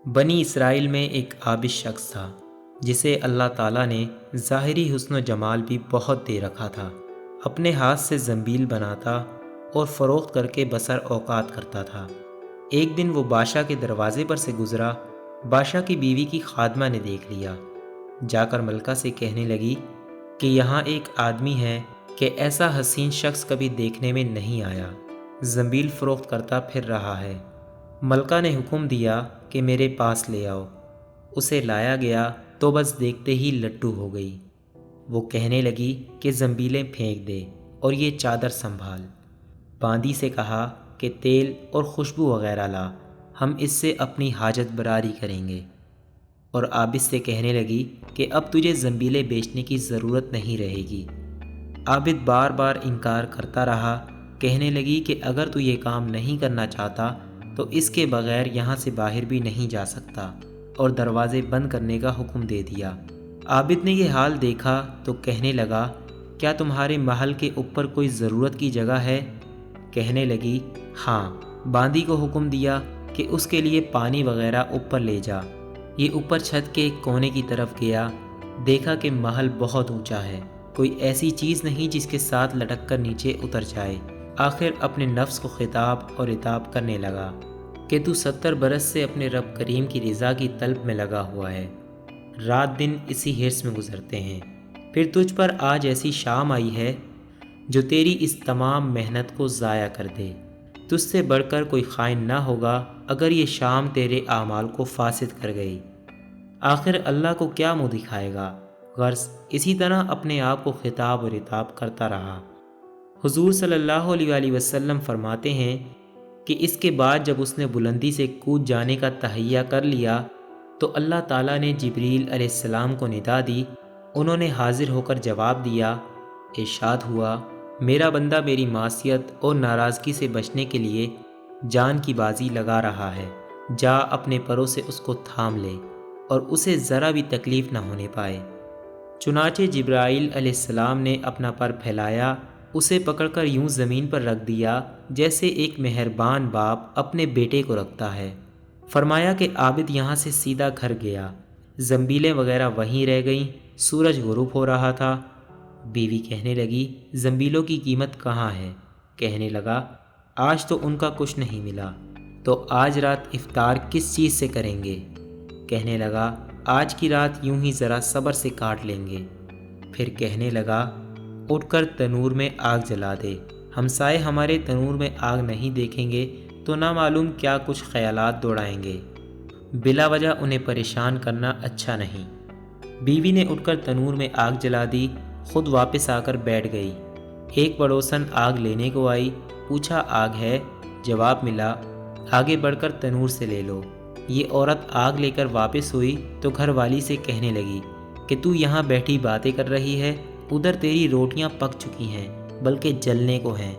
بنی اسرائیل میں ایک عابد شخص تھا جسے اللہ تعالیٰ نے ظاہری حسن و جمال بھی بہت دے رکھا تھا۔ اپنے ہاتھ سے زنبیل بناتا اور فروخت کر کے بسر اوقات کرتا تھا۔ ایک دن وہ بادشاہ کے دروازے پر سے گزرا۔ بادشاہ کی بیوی کی خادمہ نے دیکھ لیا، جا کر ملکہ سے کہنے لگی کہ یہاں ایک آدمی ہے کہ ایسا حسین شخص کبھی دیکھنے میں نہیں آیا، زنبیل فروخت کرتا پھر رہا ہے۔ ملکہ نے حکم دیا کہ میرے پاس لے آؤ۔ اسے لایا گیا تو بس دیکھتے ہی لٹو ہو گئی۔ وہ کہنے لگی کہ زنبیلیں پھینک دے اور یہ چادر سنبھال۔ باندی سے کہا کہ تیل اور خوشبو وغیرہ لا، ہم اس سے اپنی حاجت براری کریں گے۔ اور عابد سے کہنے لگی کہ اب تجھے زنبیلیں بیچنے کی ضرورت نہیں رہے گی۔ عابد بار بار انکار کرتا رہا، کہنے لگی کہ اگر تو یہ کام نہیں کرنا چاہتا تو اس کے بغیر یہاں سے باہر بھی نہیں جا سکتا، اور دروازے بند کرنے کا حکم دے دیا۔ عابد نے یہ حال دیکھا تو کہنے لگا، کیا تمہارے محل کے اوپر کوئی ضرورت کی جگہ ہے؟ کہنے لگی، ہاں۔ باندی کو حکم دیا کہ اس کے لیے پانی وغیرہ اوپر لے جا۔ یہ اوپر چھت کے ایک کونے کی طرف گیا، دیکھا کہ محل بہت اونچا ہے، کوئی ایسی چیز نہیں جس کے ساتھ لٹک کر نیچے اتر جائے۔ آخر اپنے نفس کو خطاب اور عتاب کرنے لگا کہ تو 70 برس سے اپنے رب کریم کی رضا کی طلب میں لگا ہوا ہے، رات دن اسی حرص میں گزرتے ہیں، پھر تجھ پر آج ایسی شام آئی ہے جو تیری اس تمام محنت کو ضائع کر دے۔ تجھ سے بڑھ کر کوئی خائن نہ ہوگا اگر یہ شام تیرے اعمال کو فاسد کر گئی۔ آخر اللہ کو کیا منہ دکھائے گا؟ غرض اسی طرح اپنے آپ کو خطاب اور عتاب کرتا رہا۔ حضور صلی اللہ علیہ وآلہ وسلم فرماتے ہیں کہ اس کے بعد جب اس نے بلندی سے کود جانے کا تہیہ کر لیا تو اللہ تعالیٰ نے جبریل علیہ السلام کو ندا دی۔ انہوں نے حاضر ہو کر جواب دیا، ارشاد ہوا، میرا بندہ میری معصیت اور ناراضگی سے بچنے کے لیے جان کی بازی لگا رہا ہے، جا اپنے پروں سے اس کو تھام لے اور اسے ذرا بھی تکلیف نہ ہونے پائے۔ چنانچہ جبرائیل علیہ السلام نے اپنا پر پھیلایا، اسے پکڑ کر یوں زمین پر رکھ دیا جیسے ایک مہربان باپ اپنے بیٹے کو رکھتا ہے۔ فرمایا کہ عابد یہاں سے سیدھا گھر گیا، زنبیلیں وغیرہ وہیں رہ گئیں۔ سورج غروب ہو رہا تھا۔ بیوی کہنے لگی، زنبیلوں کی قیمت کہاں ہے؟ کہنے لگا، آج تو ان کا کچھ نہیں ملا، تو آج رات افطار کس چیز سے کریں گے؟ کہنے لگا، آج کی رات یوں ہی ذرا صبر سے کاٹ لیں گے۔ پھر کہنے لگا، اٹھ کر تنور میں آگ جلا دے، ہمسائے ہمارے تنور میں آگ نہیں دیکھیں گے تو نہ معلوم کیا کچھ خیالات دوڑائیں گے، بلا وجہ انہیں پریشان کرنا اچھا نہیں۔ بیوی نے اٹھ کر تنور میں آگ جلا دی، خود واپس آ کر بیٹھ گئی۔ ایک پڑوسن آگ لینے کو آئی، پوچھا آگ ہے؟ جواب ملا، آگے بڑھ کر تنور سے لے لو۔ یہ عورت آگ لے کر واپس ہوئی تو گھر والی سے کہنے لگی کہ تو یہاں بیٹھی باتیں کر رہی ہے، ادھر تیری روٹیاں پک چکی ہیں بلکہ جلنے کو ہیں۔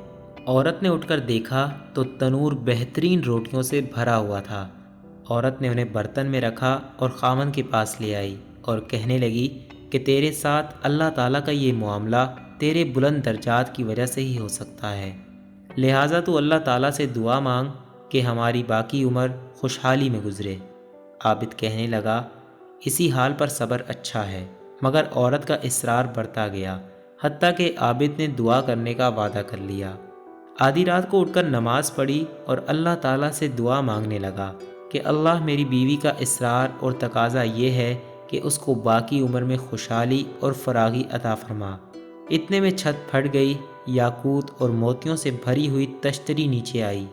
عورت نے اٹھ کر دیکھا تو تنور بہترین روٹیوں سے بھرا ہوا تھا۔ عورت نے انہیں برتن میں رکھا اور خاوند کے پاس لے آئی اور کہنے لگی کہ تیرے ساتھ اللہ تعالیٰ کا یہ معاملہ تیرے بلند درجات کی وجہ سے ہی ہو سکتا ہے، لہٰذا تو اللہ تعالیٰ سے دعا مانگ کہ ہماری باقی عمر خوشحالی میں گزرے۔ عابد کہنے لگا، اسی حال پر صبر اچھا ہے، مگر عورت کا اصرار بڑھتا گیا، حتیٰ کہ عابد نے دعا کرنے کا وعدہ کر لیا۔ آدھی رات کو اٹھ کر نماز پڑھی اور اللہ تعالیٰ سے دعا مانگنے لگا کہ اللہ میری بیوی کا اصرار اور تقاضا یہ ہے کہ اس کو باقی عمر میں خوشحالی اور فراغی عطا فرما۔ اتنے میں چھت پھٹ گئی، یاقوت اور موتیوں سے بھری ہوئی تشتری نیچے آئی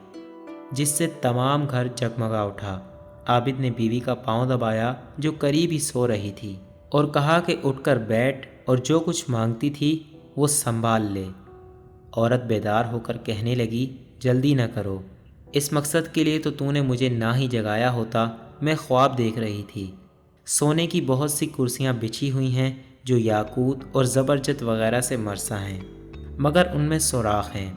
جس سے تمام گھر جگمگا اٹھا۔ عابد نے بیوی کا پاؤں دبایا جو قریب ہی سو رہی تھی اور کہا کہ اٹھ کر بیٹھ اور جو کچھ مانگتی تھی وہ سنبھال لے۔ عورت بیدار ہو کر کہنے لگی، جلدی نہ کرو، اس مقصد کے لیے تو نے مجھے نہ ہی جگایا ہوتا، میں خواب دیکھ رہی تھی۔ سونے کی بہت سی کرسیاں بچھی ہوئی ہیں جو یاقوت اور زبرجد وغیرہ سے مرصع ہیں، مگر ان میں سوراخ ہیں۔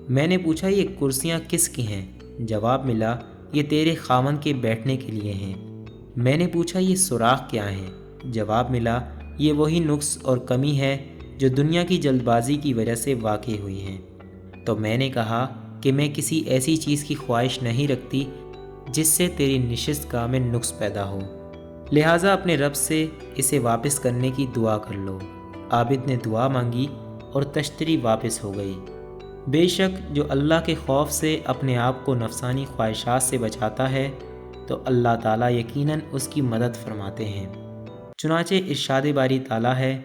میں نے پوچھا، یہ کرسیاں کس کی ہیں؟ جواب ملا، یہ تیرے خاوند کے بیٹھنے کے لیے ہیں۔ میں نے پوچھا، یہ سوراخ کیا ہیں؟ جواب ملا، یہ وہی نقص اور کمی ہے جو دنیا کی جلد بازی کی وجہ سے واقع ہوئی ہیں۔ تو میں نے کہا کہ میں کسی ایسی چیز کی خواہش نہیں رکھتی جس سے تیری نشست گاہ میں نقص پیدا ہو، لہٰذا اپنے رب سے اسے واپس کرنے کی دعا کر لو۔ عابد نے دعا مانگی اور تشتری واپس ہو گئی۔ بے شک جو اللہ کے خوف سے اپنے آپ کو نفسانی خواہشات سے بچاتا ہے تو اللہ تعالیٰ یقیناً اس کی مدد فرماتے ہیں۔ چنانچہ ارشاد باری تعالیٰ ہے،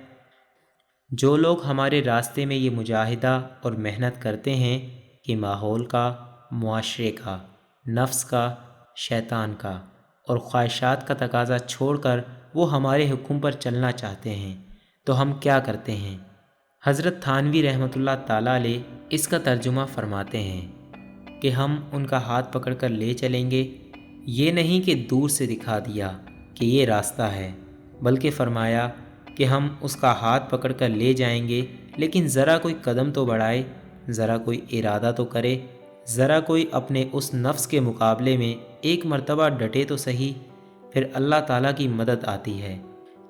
جو لوگ ہمارے راستے میں یہ مجاہدہ اور محنت کرتے ہیں کہ ماحول کا، معاشرے کا، نفس کا، شیطان کا اور خواہشات کا تقاضا چھوڑ کر وہ ہمارے حکم پر چلنا چاہتے ہیں تو ہم کیا کرتے ہیں؟ حضرت تھانوی رحمۃ اللہ تعالیٰ علیہ اس کا ترجمہ فرماتے ہیں کہ ہم ان کا ہاتھ پکڑ کر لے چلیں گے، یہ نہیں کہ دور سے دکھا دیا کہ یہ راستہ ہے، بلکہ فرمایا کہ ہم اس کا ہاتھ پکڑ کر لے جائیں گے، لیکن ذرا کوئی قدم تو بڑھائے، ذرا کوئی ارادہ تو کرے، ذرا کوئی اپنے اس نفس کے مقابلے میں ایک مرتبہ ڈٹے تو صحیح، پھر اللہ تعالیٰ کی مدد آتی ہے۔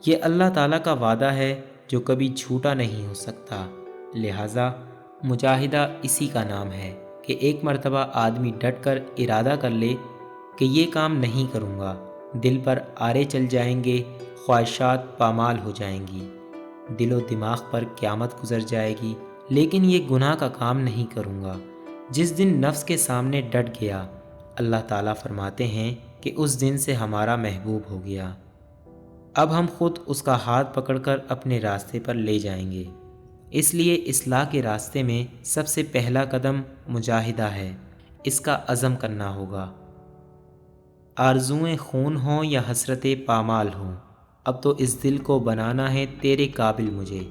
یہ اللہ تعالیٰ کا وعدہ ہے جو کبھی جھوٹا نہیں ہو سکتا، لہٰذا مجاہدہ اسی کا نام ہے کہ ایک مرتبہ آدمی ڈٹ کر ارادہ کر لے کہ یہ کام نہیں کروں گا، دل پر آرے چل جائیں گے، خواہشات پامال ہو جائیں گی، دل و دماغ پر قیامت گزر جائے گی، لیکن یہ گناہ کا کام نہیں کروں گا۔ جس دن نفس کے سامنے ڈٹ گیا، اللہ تعالیٰ فرماتے ہیں کہ اس دن سے ہمارا محبوب ہو گیا، اب ہم خود اس کا ہاتھ پکڑ کر اپنے راستے پر لے جائیں گے۔ اس لیے اصلاح کے راستے میں سب سے پہلا قدم مجاہدہ ہے، اس کا عزم کرنا ہوگا۔ آرزوئیں خون ہوں یا حسرت پامال ہوں، اب تو اس دل کو بنانا ہے تیرے قابل مجھے،